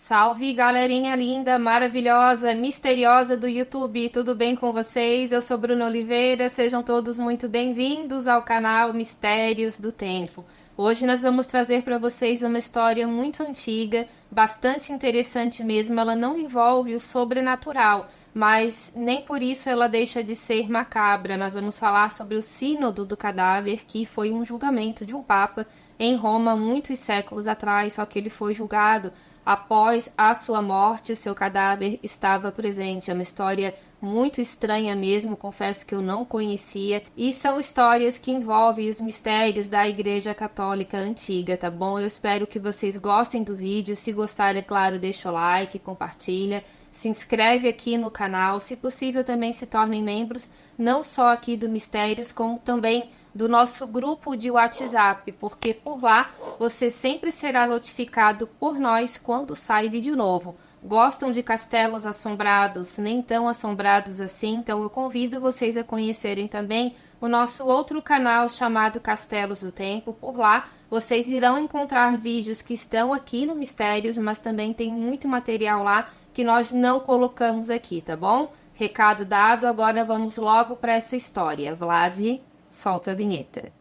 Salve, galerinha linda, maravilhosa, misteriosa do YouTube, tudo bem com vocês? Eu sou Bruna Oliveira, sejam todos muito bem-vindos ao canal Mistérios do Tempo. Hoje nós vamos trazer para vocês uma história muito antiga, bastante interessante mesmo. Ela não envolve o sobrenatural, mas nem por isso ela deixa de ser macabra. Nós vamos falar sobre o Sínodo do Cadáver, que foi um julgamento de um papa em Roma muitos séculos atrás, só que ele foi julgado após a sua morte. O seu cadáver estava presente. É uma história muito estranha mesmo, confesso que eu não conhecia. E são histórias que envolvem os mistérios da Igreja Católica Antiga, tá bom? Eu espero que vocês gostem do vídeo. Se gostarem, é claro, deixa o like, compartilha. Se inscreve aqui no canal. Se possível, também se tornem membros, não só aqui do Mistérios, como também do nosso grupo de WhatsApp, porque por lá você sempre será notificado por nós quando sai vídeo novo. Gostam de castelos assombrados, nem tão assombrados assim? Então eu convido vocês a conhecerem também o nosso outro canal chamado Castelos do Tempo. Por lá vocês irão encontrar vídeos que estão aqui no Mistérios, mas também tem muito material lá que nós não colocamos aqui, tá bom? Recado dado, agora vamos logo para essa história. Vlad, solta a vinheta.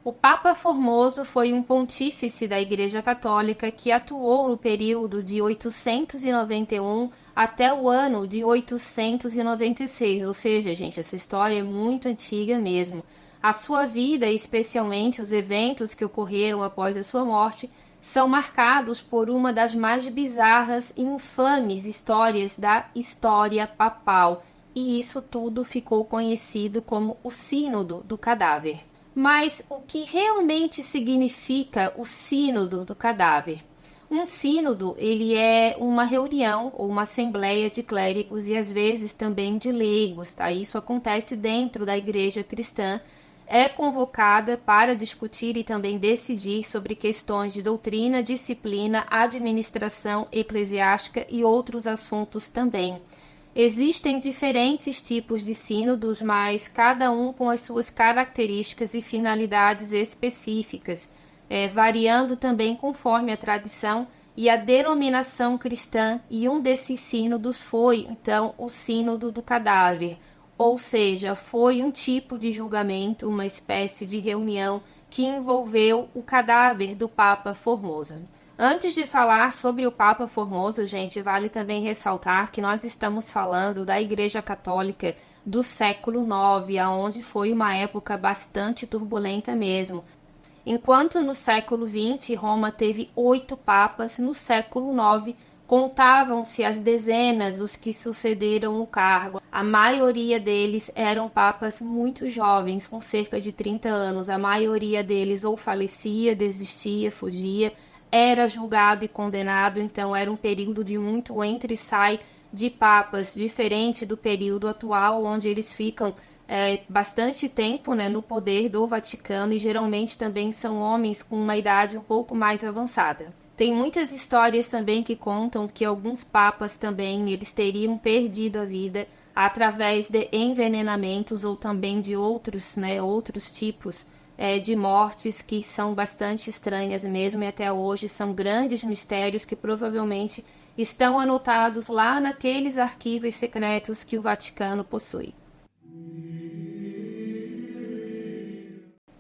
O Papa Formoso foi um pontífice da Igreja Católica que atuou no período de 891 até o ano de 896, ou seja, gente, essa história é muito antiga mesmo. A sua vida, especialmente os eventos que ocorreram após a sua morte, são marcados por uma das mais bizarras e infames histórias da história papal, e isso tudo ficou conhecido como o Sínodo do Cadáver. Mas o que realmente significa o Sínodo do Cadáver? Um sínodo, ele é uma reunião ou uma assembleia de clérigos e às vezes também de leigos, tá? Isso acontece dentro da igreja cristã, é convocada para discutir e também decidir sobre questões de doutrina, disciplina, administração eclesiástica e outros assuntos também. Existem diferentes tipos de sínodos, mas cada um com as suas características e finalidades específicas, variando também conforme a tradição e a denominação cristã, e um desses sínodos foi, então, o Sínodo do Cadáver, ou seja, foi um tipo de julgamento, uma espécie de reunião que envolveu o cadáver do Papa Formoso. Antes de falar sobre o Papa Formoso, gente, vale também ressaltar que nós estamos falando da Igreja Católica do século IX, onde foi uma época bastante turbulenta mesmo. Enquanto no século XX Roma teve 8 papas, no século IX contavam-se as dezenas dos que sucederam o cargo. A maioria deles eram papas muito jovens, com cerca de 30 anos. A maioria deles ou falecia, desistia, fugia, era julgado e condenado. Então era um período de muito entra e sai de papas, diferente do período atual, onde eles ficam bastante tempo, né, no poder do Vaticano, e geralmente também são homens com uma idade um pouco mais avançada. Tem muitas histórias também que contam que alguns papas também eles teriam perdido a vida através de envenenamentos ou também de outros tipos de mortes que são bastante estranhas mesmo, e até hoje são grandes mistérios que provavelmente estão anotados lá naqueles arquivos secretos que o Vaticano possui.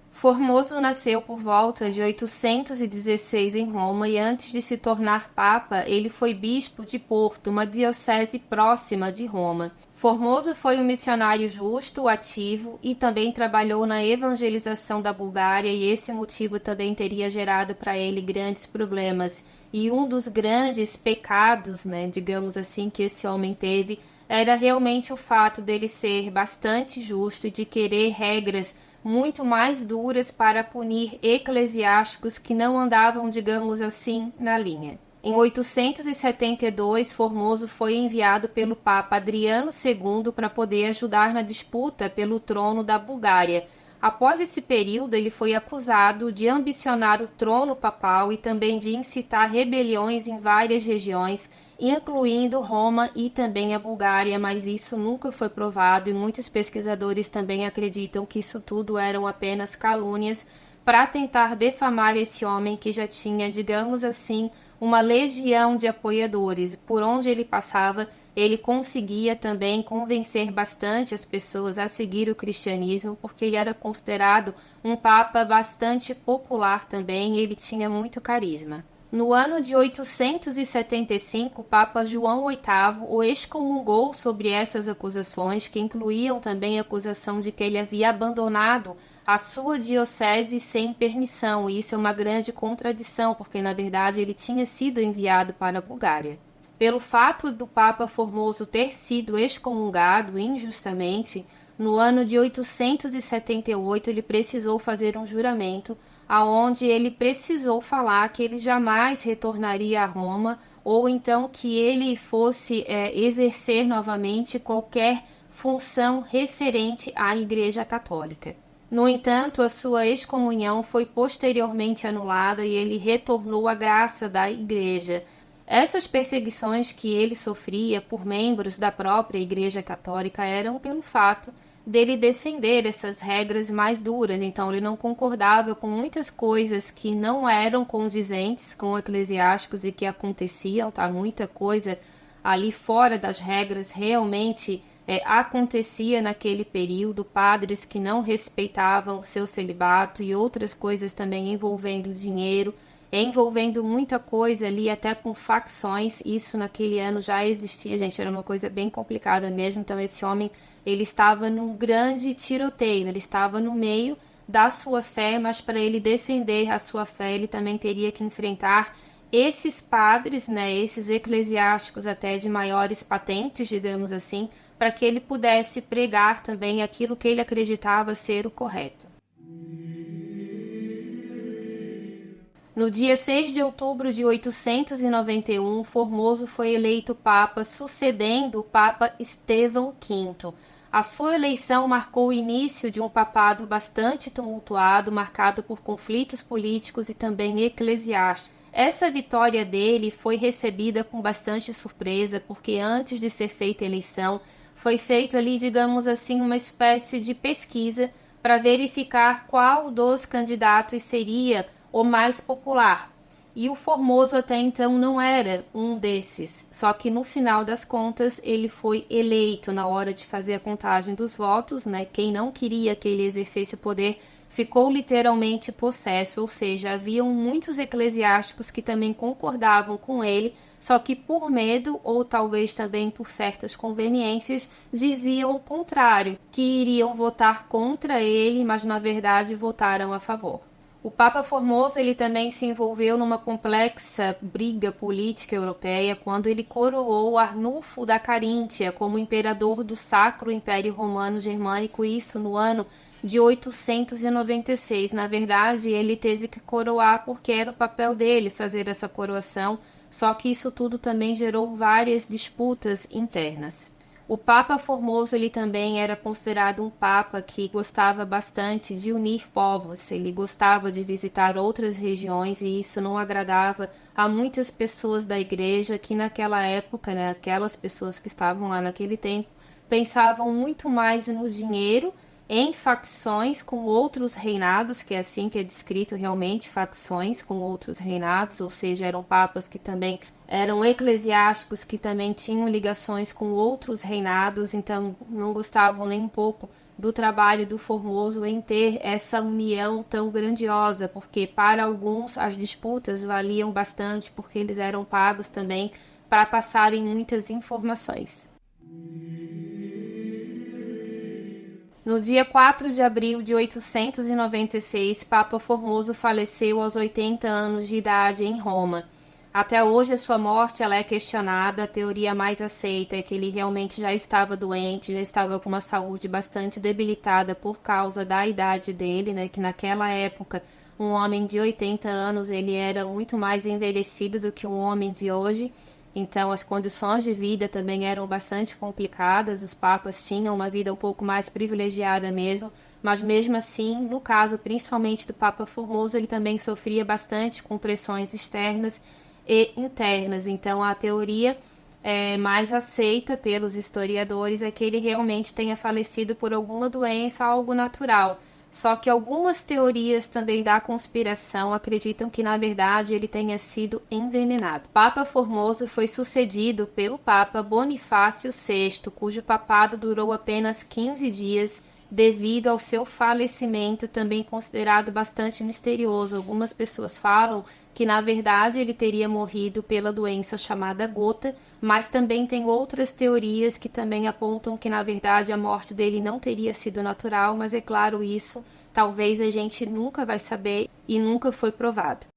Formoso nasceu por volta de 816 em Roma, e antes de se tornar papa, ele foi bispo de Porto, uma diocese próxima de Roma. Formoso foi um missionário justo, ativo, e também trabalhou na evangelização da Bulgária, e esse motivo também teria gerado para ele grandes problemas. E um dos grandes pecados, digamos assim, que esse homem teve, era realmente o fato dele ser bastante justo e de querer regras muito mais duras para punir eclesiásticos que não andavam, digamos assim, na linha. Em 872, Formoso foi enviado pelo Papa Adriano II para poder ajudar na disputa pelo trono da Bulgária. Após esse período, ele foi acusado de ambicionar o trono papal e também de incitar rebeliões em várias regiões, incluindo Roma e também a Bulgária, mas isso nunca foi provado e muitos pesquisadores também acreditam que isso tudo eram apenas calúnias para tentar defamar esse homem que já tinha, digamos assim, uma legião de apoiadores. Por onde ele passava, ele conseguia também convencer bastante as pessoas a seguir o cristianismo, porque ele era considerado um papa bastante popular também e ele tinha muito carisma. No ano de 875, o Papa João VIII o excomungou sobre essas acusações, que incluíam também a acusação de que ele havia abandonado a sua diocese sem permissão, e isso é uma grande contradição, porque na verdade ele tinha sido enviado para a Bulgária. Pelo fato do Papa Formoso ter sido excomungado injustamente, no ano de 878 ele precisou fazer um juramento aonde ele precisou falar que ele jamais retornaria a Roma ou então que ele fosse exercer novamente qualquer função referente à Igreja Católica. No entanto, a sua excomunhão foi posteriormente anulada e ele retornou à graça da Igreja. Essas perseguições que ele sofria por membros da própria Igreja Católica eram pelo fato dele defender essas regras mais duras, então ele não concordava com muitas coisas que não eram condizentes com eclesiásticos e que aconteciam, tá? Muita coisa ali fora das regras realmente acontecia naquele período, padres que não respeitavam o seu celibato e outras coisas também envolvendo dinheiro, envolvendo muita coisa ali, até com facções. Isso naquele ano já existia, gente, era uma coisa bem complicada mesmo. Então esse homem, ele estava num grande tiroteio, ele estava no meio da sua fé, mas para ele defender a sua fé, ele também teria que enfrentar esses padres, né, esses eclesiásticos até de maiores patentes, digamos assim, para que ele pudesse pregar também aquilo que ele acreditava ser o correto. No dia 6 de outubro de 891, Formoso foi eleito Papa, sucedendo o Papa Estevão V. A sua eleição marcou o início de um papado bastante tumultuado, marcado por conflitos políticos e também eclesiásticos. Essa vitória dele foi recebida com bastante surpresa, porque antes de ser feita a eleição, foi feito ali, digamos assim, uma espécie de pesquisa para verificar qual dos candidatos seria o mais popular. E o Formoso até então não era um desses, só que no final das contas ele foi eleito na hora de fazer a contagem dos votos, né? Quem não queria que ele exercesse o poder ficou literalmente possesso, ou seja, haviam muitos eclesiásticos que também concordavam com ele, só que por medo ou talvez também por certas conveniências diziam o contrário, que iriam votar contra ele, mas na verdade votaram a favor. O Papa Formoso ele também se envolveu numa complexa briga política europeia quando ele coroou Arnulfo da Caríntia como imperador do Sacro Império Romano Germânico, isso no ano de 896. Na verdade, ele teve que coroar porque era o papel dele fazer essa coroação, só que isso tudo também gerou várias disputas internas. O Papa Formoso ele também era considerado um papa que gostava bastante de unir povos, ele gostava de visitar outras regiões e isso não agradava a muitas pessoas da igreja que naquela época, né, aquelas pessoas que estavam lá naquele tempo, pensavam muito mais no dinheiro, em facções com outros reinados, que é assim que é descrito realmente, facções com outros reinados, ou seja, eram papas que também eram eclesiásticos, que também tinham ligações com outros reinados, então não gostavam nem um pouco do trabalho do Formoso em ter essa união tão grandiosa, porque para alguns as disputas valiam bastante, porque eles eram pagos também para passarem muitas informações. No dia 4 de abril de 896, Papa Formoso faleceu aos 80 anos de idade em Roma. Até hoje, a sua morte ela é questionada. A teoria mais aceita é que ele realmente já estava doente, já estava com uma saúde bastante debilitada por causa da idade dele, né? Que naquela época, um homem de 80 anos ele era muito mais envelhecido do que um homem de hoje. Então, as condições de vida também eram bastante complicadas. Os papas tinham uma vida um pouco mais privilegiada mesmo, mas mesmo assim, no caso principalmente do Papa Formoso, ele também sofria bastante com pressões externas e internas. Então, a teoria mais aceita pelos historiadores é que ele realmente tenha falecido por alguma doença, algo natural. Só que algumas teorias também da conspiração acreditam que, na verdade, ele tenha sido envenenado. Papa Formoso foi sucedido pelo Papa Bonifácio VI, cujo papado durou apenas 15 dias, devido ao seu falecimento, também considerado bastante misterioso. Algumas pessoas falam que, na verdade, ele teria morrido pela doença chamada gota, mas também tem outras teorias que também apontam que, na verdade, a morte dele não teria sido natural, mas é claro, isso talvez a gente nunca vai saber e nunca foi provado.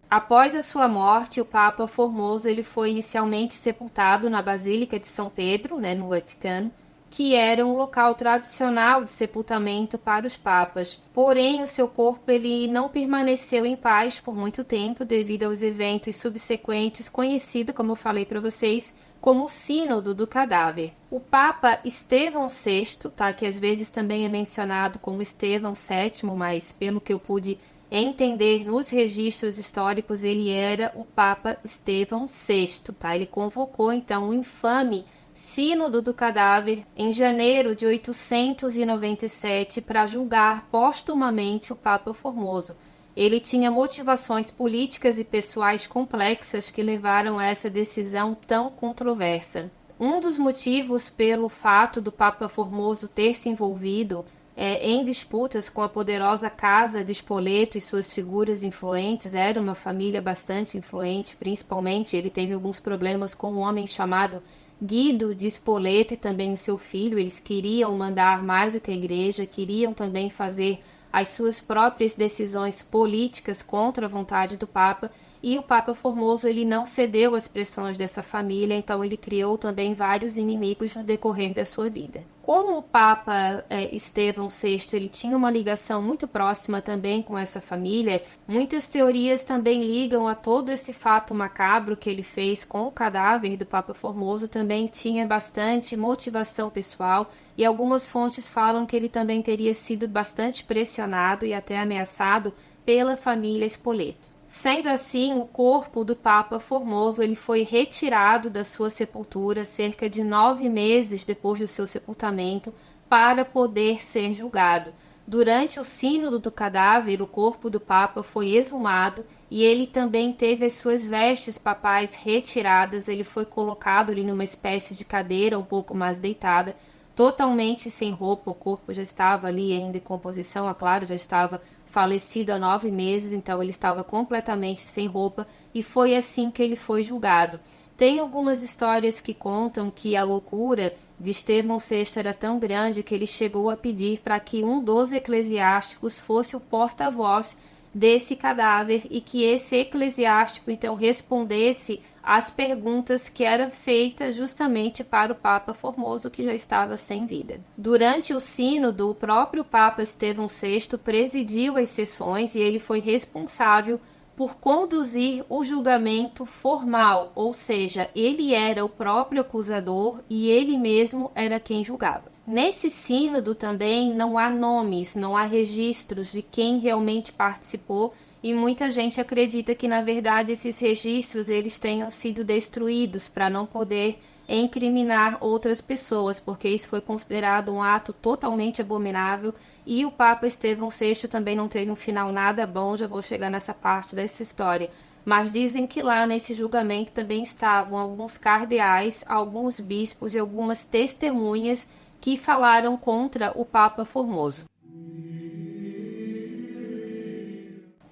Após a sua morte, o Papa Formoso ele foi inicialmente sepultado na Basílica de São Pedro, no Vaticano, que era um local tradicional de sepultamento para os papas. Porém, o seu corpo ele não permaneceu em paz por muito tempo devido aos eventos subsequentes, conhecido, como eu falei para vocês, como o Sínodo do Cadáver. O Papa Estevão VI, que às vezes também é mencionado como Estevão VII, mas pelo que eu pude entender nos registros históricos, ele era o Papa Estevão VI. Ele convocou então o infame Sínodo do Cadáver em janeiro de 897 para julgar postumamente o Papa Formoso. Ele tinha motivações políticas e pessoais complexas que levaram a essa decisão tão controversa. Um dos motivos pelo fato do Papa Formoso ter se envolvido em disputas com a poderosa Casa de Spoleto e suas figuras influentes, era uma família bastante influente, principalmente ele teve alguns problemas com um homem chamado Guido de Spoleto e também o seu filho. Eles queriam mandar mais do que a igreja, queriam também fazer as suas próprias decisões políticas contra a vontade do Papa, e o Papa Formoso ele não cedeu às pressões dessa família, então ele criou também vários inimigos no decorrer da sua vida. Como o Papa Estevão VI ele tinha uma ligação muito próxima também com essa família, muitas teorias também ligam a todo esse fato macabro que ele fez com o cadáver do Papa Formoso, também tinha bastante motivação pessoal, e algumas fontes falam que ele também teria sido bastante pressionado e até ameaçado pela família Spoleto. Sendo assim, o corpo do Papa Formoso ele foi retirado da sua sepultura cerca de 9 meses depois do seu sepultamento para poder ser julgado. Durante o sínodo do cadáver, o corpo do Papa foi exumado e ele também teve as suas vestes papais retiradas. Ele foi colocado ali numa espécie de cadeira um pouco mais deitada, totalmente sem roupa. O corpo já estava ali em decomposição, claro, já estava falecido há 9 meses, então ele estava completamente sem roupa, e foi assim que ele foi julgado. Tem algumas histórias que contam que a loucura de Estevão VI era tão grande que ele chegou a pedir para que um dos eclesiásticos fosse o porta-voz desse cadáver e que esse eclesiástico então respondesse às perguntas que eram feitas justamente para o Papa Formoso, que já estava sem vida. Durante o sínodo, o próprio Papa Estevão VI presidiu as sessões e ele foi responsável por conduzir o julgamento formal, ou seja, ele era o próprio acusador e ele mesmo era quem julgava. Nesse sínodo também não há nomes, não há registros de quem realmente participou, e muita gente acredita que, na verdade, esses registros eles tenham sido destruídos para não poder incriminar outras pessoas, porque isso foi considerado um ato totalmente abominável, e o Papa Estevão VI também não teve um final nada bom. Já vou chegar nessa parte dessa história. Mas dizem que lá nesse julgamento também estavam alguns cardeais, alguns bispos e algumas testemunhas que falaram contra o Papa Formoso.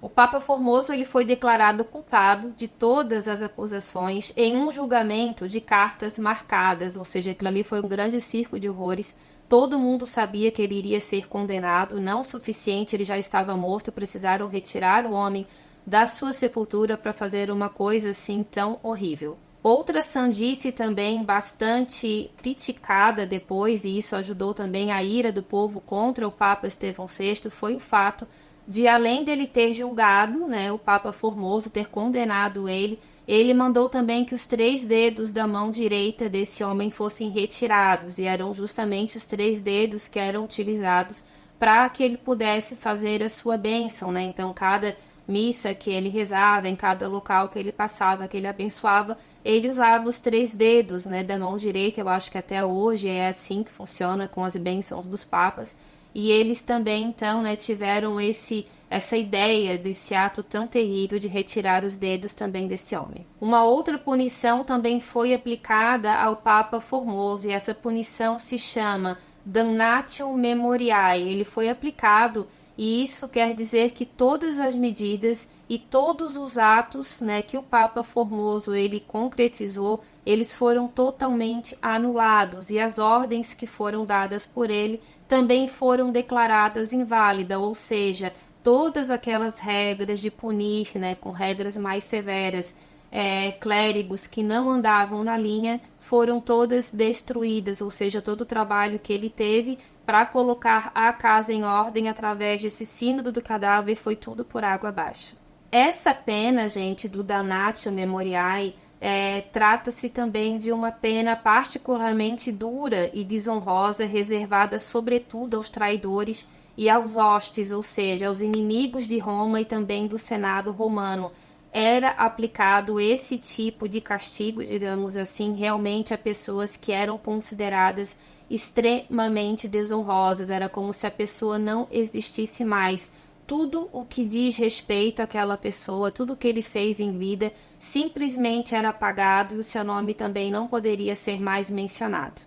O Papa Formoso ele foi declarado culpado de todas as acusações em um julgamento de cartas marcadas, ou seja, aquilo ali foi um grande circo de horrores. Todo mundo sabia que ele iria ser condenado, não o suficiente, ele já estava morto, precisaram retirar o homem da sua sepultura para fazer uma coisa assim tão horrível. Outra sandice também bastante criticada depois, e isso ajudou também a ira do povo contra o Papa Estevão VI, foi o fato de, além dele ter julgado, o Papa Formoso, ter condenado ele, ele mandou também que os 3 dedos da mão direita desse homem fossem retirados, e eram justamente os 3 dedos que eram utilizados para que ele pudesse fazer a sua bênção, né? Então, cada missa que ele rezava, em cada local que ele passava, que ele abençoava, ele usava os 3 dedos, né, da mão direita. Eu acho que até hoje é assim que funciona com as bênçãos dos papas. E eles também, então, né, tiveram essa ideia desse ato tão terrível de retirar os dedos também desse homem. Uma outra punição também foi aplicada ao Papa Formoso, e essa punição se chama Damnatio Memoriae. Ele foi aplicado, e isso quer dizer que todas as medidas e todos os atos, né, que o Papa Formoso ele concretizou, eles foram totalmente anulados, e as ordens que foram dadas por ele também foram declaradas inválidas, ou seja, todas aquelas regras de punir, né, com regras mais severas, clérigos que não andavam na linha, foram todas destruídas, ou seja, todo o trabalho que ele teve para colocar a casa em ordem através desse sínodo do cadáver foi tudo por água abaixo. Essa pena, gente, do Damnatio Memoriae, trata-se também de uma pena particularmente dura e desonrosa, reservada sobretudo aos traidores e aos hostes, ou seja, aos inimigos de Roma e também do Senado romano. Era aplicado esse tipo de castigo, digamos assim, realmente a pessoas que eram consideradas extremamente desonrosas. Era como se a pessoa não existisse mais. Tudo o que diz respeito àquela pessoa, tudo o que ele fez em vida, simplesmente era apagado, e o seu nome também não poderia ser mais mencionado.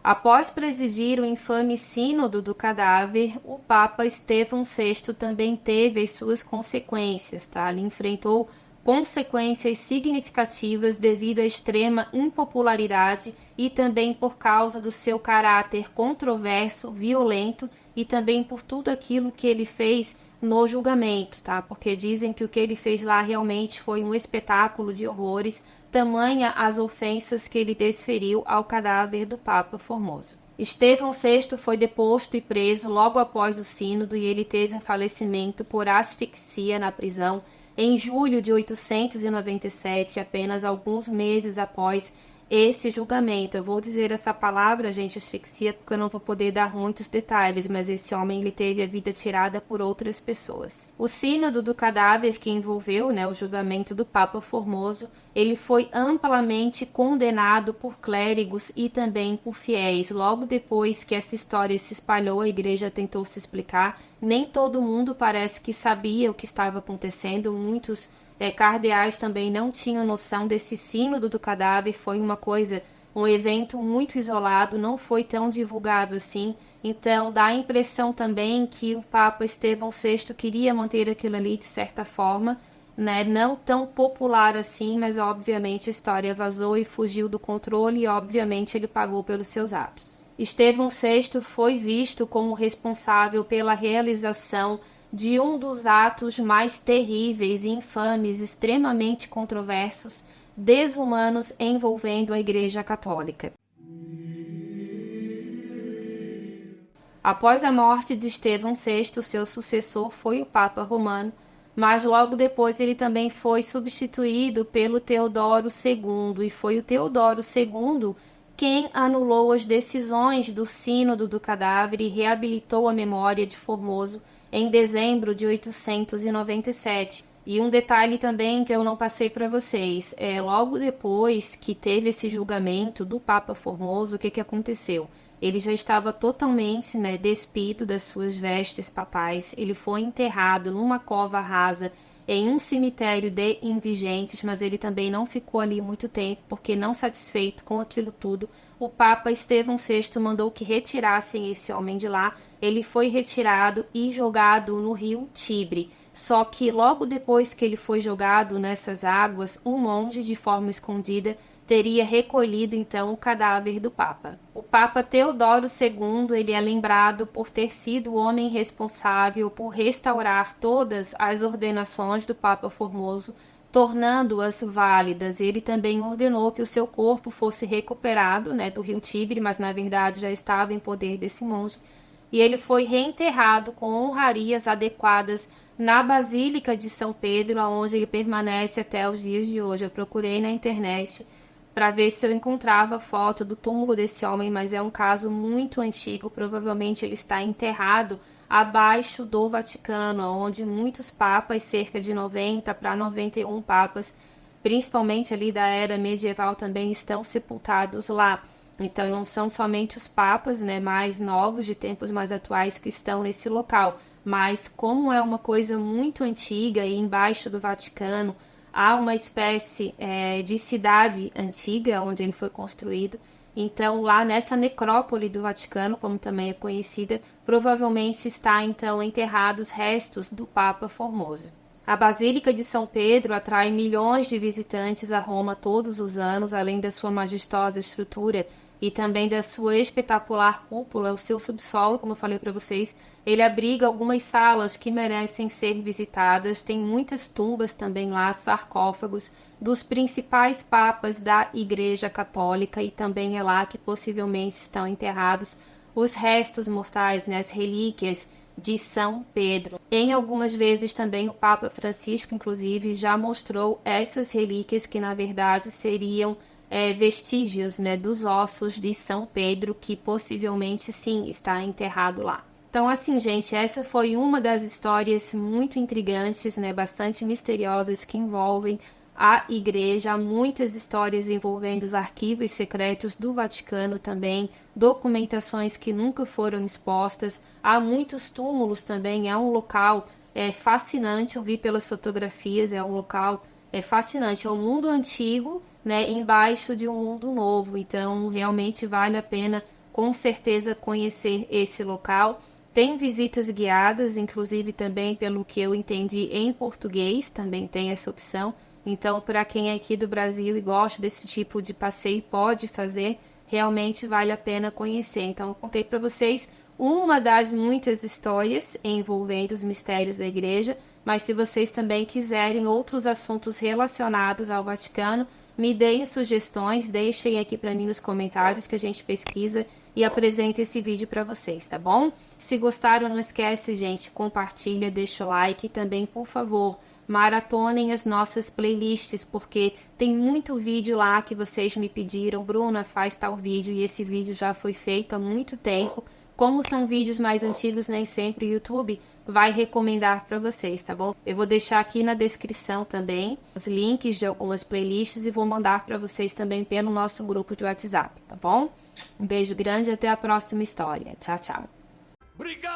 Após presidir o infame sínodo do cadáver, o Papa Estevão VI também teve as suas consequências, tá? Ele enfrentou consequências significativas devido à extrema impopularidade e também por causa do seu caráter controverso, violento, e também por tudo aquilo que ele fez no julgamento, tá? Porque dizem que o que ele fez lá realmente foi um espetáculo de horrores, tamanha as ofensas que ele desferiu ao cadáver do Papa Formoso. Estevão VI foi deposto e preso logo após o sínodo, e ele teve um falecimento por asfixia na prisão em julho de 897, apenas alguns meses após esse julgamento. Eu vou dizer essa palavra, gente, asfixia, porque eu não vou poder dar muitos detalhes, mas esse homem ele teve a vida tirada por outras pessoas. O sínodo do cadáver, que envolveu, né, o julgamento do Papa Formoso, ele foi amplamente condenado por clérigos e também por fiéis. Logo depois que essa história se espalhou, a igreja tentou se explicar. Nem todo mundo parece que sabia o que estava acontecendo. Muitos cardeais também não tinham noção desse sínodo do cadáver. Foi um evento muito isolado, não foi tão divulgado assim. Então dá a impressão também que o Papa Estevão VI queria manter aquilo ali de certa forma, né? Não tão popular assim, mas obviamente a história vazou e fugiu do controle, e obviamente ele pagou pelos seus atos. Estevão VI foi visto como responsável pela realização de um dos atos mais terríveis, infames, extremamente controversos, desumanos envolvendo a Igreja Católica. Após a morte de Estevão VI, seu sucessor foi o Papa Romano, mas logo depois ele também foi substituído pelo Teodoro II, e foi o Teodoro II quem anulou as decisões do Sínodo do Cadáver e reabilitou a memória de Formoso em dezembro de 897. E um detalhe também que eu não passei para vocês, logo depois que teve esse julgamento do Papa Formoso, o que aconteceu? Ele já estava totalmente, despido das suas vestes papais. Ele foi enterrado numa cova rasa em um cemitério de indigentes, mas ele também não ficou ali muito tempo, porque não satisfeito com aquilo tudo, o Papa Estevão VI mandou que retirassem esse homem de lá. Ele foi retirado e jogado no rio Tibre. Só que logo depois que ele foi jogado nessas águas, um monge, de forma escondida, teria recolhido então o cadáver do Papa. O Papa Teodoro II, ele é lembrado por ter sido o homem responsável por restaurar todas as ordenações do Papa Formoso, tornando-as válidas. Ele também ordenou que o seu corpo fosse recuperado, do rio Tibre, mas na verdade já estava em poder desse monge, e ele foi reenterrado com honrarias adequadas na Basílica de São Pedro, onde ele permanece até os dias de hoje. Eu procurei na internet para ver se eu encontrava foto do túmulo desse homem, mas é um caso muito antigo, provavelmente ele está enterrado abaixo do Vaticano, onde muitos papas, cerca de 90 para 91 papas, principalmente ali da era medieval, também estão sepultados lá. Então não são somente os papas, né, mais novos, de tempos mais atuais, que estão nesse local, mas como é uma coisa muito antiga e embaixo do Vaticano, há uma espécie de cidade antiga onde ele foi construído. Então, lá nessa necrópole do Vaticano, como também é conhecida, provavelmente está então enterrados restos do Papa Formoso. A Basílica de São Pedro atrai milhões de visitantes a Roma todos os anos, além da sua majestosa estrutura e também da sua espetacular cúpula. O seu subsolo, como eu falei para vocês, ele abriga algumas salas que merecem ser visitadas. Tem muitas tumbas também lá, sarcófagos dos principais papas da Igreja Católica, e também é lá que possivelmente estão enterrados os restos mortais, né, as relíquias de São Pedro. Em algumas vezes também o Papa Francisco, inclusive, já mostrou essas relíquias que na verdade seriam vestígios, né, dos ossos de São Pedro, que possivelmente sim está enterrado lá. Então, assim, gente, essa foi uma das histórias muito intrigantes, né, bastante misteriosas que envolvem a igreja. Há muitas histórias envolvendo os arquivos secretos do Vaticano também, documentações que nunca foram expostas. Há muitos túmulos também, é um local fascinante, eu vi pelas fotografias, é um local fascinante, é um mundo antigo, né, embaixo de um mundo novo. Então, realmente vale a pena, com certeza, conhecer esse local. Tem visitas guiadas, inclusive também, pelo que eu entendi, em português, também tem essa opção. Então, para quem é aqui do Brasil e gosta desse tipo de passeio, pode fazer, realmente vale a pena conhecer. Então, eu contei para vocês uma das muitas histórias envolvendo os mistérios da igreja, mas se vocês também quiserem outros assuntos relacionados ao Vaticano, me deem sugestões, deixem aqui para mim nos comentários que a gente pesquisa e apresenta esse vídeo para vocês, tá bom? Se gostaram, não esquece, gente, compartilha, deixa o like e também, por favor, maratonem as nossas playlists, porque tem muito vídeo lá que vocês me pediram, Bruna, faz tal vídeo, e esse vídeo já foi feito há muito tempo. Como são vídeos mais antigos, nem sempre o YouTube vai recomendar para vocês, tá bom? Eu vou deixar aqui na descrição também os links de algumas playlists e vou mandar para vocês também pelo nosso grupo de WhatsApp, tá bom? Um beijo grande e até a próxima história. Tchau, tchau. Obrigado!